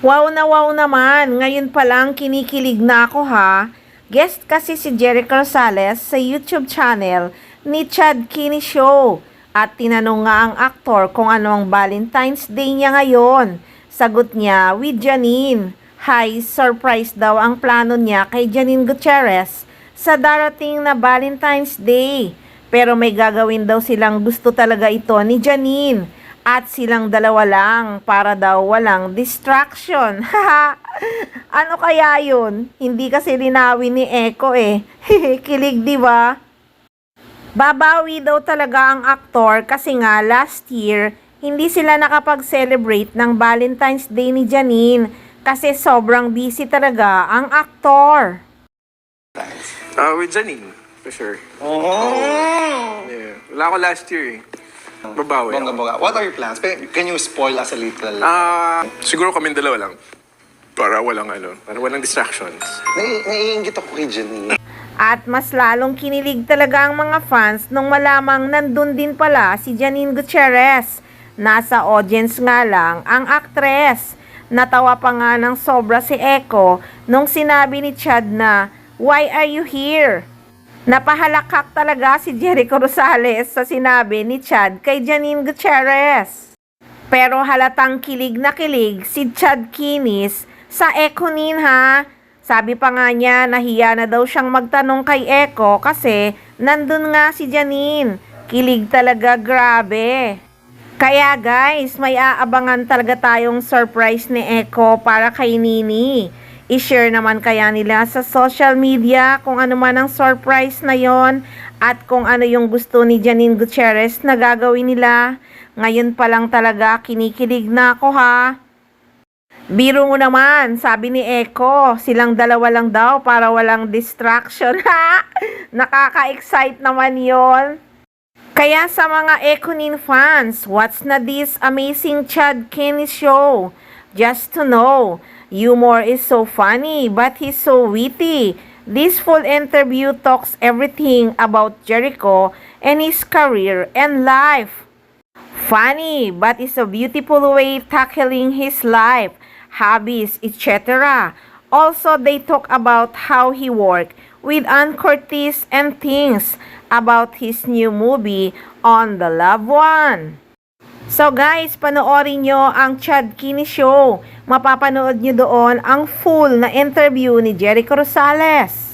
Wow na wow naman. Ngayon pa lang kinikilig na ako ha. Guest kasi si Jericho Rosales sa YouTube channel ni Chad Kinney Show. At tinanong nga ang aktor kung ano ang Valentine's Day niya ngayon. Sagot niya with Janine. Hi, surprise daw ang plano niya kay Janine Gutierrez sa darating na Valentine's Day. Pero may gagawin daw silang gusto talaga ito ni Janine. At silang dalawa lang para daw walang distraction. Ano kaya yun? Hindi kasi linawin ni Eko eh. Kilig, di ba? Babawi daw talaga ang aktor kasi nga last year, hindi sila nakapag-celebrate ng Valentine's Day ni Janine kasi sobrang busy talaga ang aktor. With Janine, for sure. Oh! Yeah. Wala ko last year eh. Babawi ako. Bongga-bongga. What are your plans? Can you spoil us a little? Siguro kami dalawa lang. Para walang distractions. Naiingit ako kay Janine. At mas lalong kinilig talaga ang mga fans nung malamang nandun din pala si Janine Gutierrez. Nasa audience nga lang ang aktres. Natawa pa nga ng sobra si Eko nung sinabi ni Chad na, "Why are you here?" Napahalakak talaga si Jericho Rosales sa sinabi ni Chad kay Janine Gutierrez. Pero halatang kilig na kilig si Chad Kinney sa Eko ha. Sabi pa nga niya nahiya na daw siyang magtanong kay Eko kasi nandun nga si Janine. Kilig talaga, grabe. Kaya guys, may aabangan talaga tayong surprise ni Eko para kay Nini. I-share naman kaya nila sa social media kung ano man ang surprise na yon at kung ano yung gusto ni Janine Gutierrez na gagawin nila. Ngayon pa lang talaga kinikilig na ako ha. Biro mo naman, sabi ni Eko, silang dalawa lang daw para walang distraction ha. Nakaka-excite naman yon. Kaya sa mga Ekonin fans, watch na this amazing Chad Kinney Show. Just to know, humor is so funny, but he's so witty. This full interview talks everything about Jericho and his career and life. Funny, but it's a beautiful way tackling his life, hobbies, etc. Also, they talk about how he worked with Ann Curtis and things about his new movie on The Loved One. So guys, panoorin nyo ang Chad Kinney Show. Mapapanood nyo doon ang full na interview ni Jericho Rosales.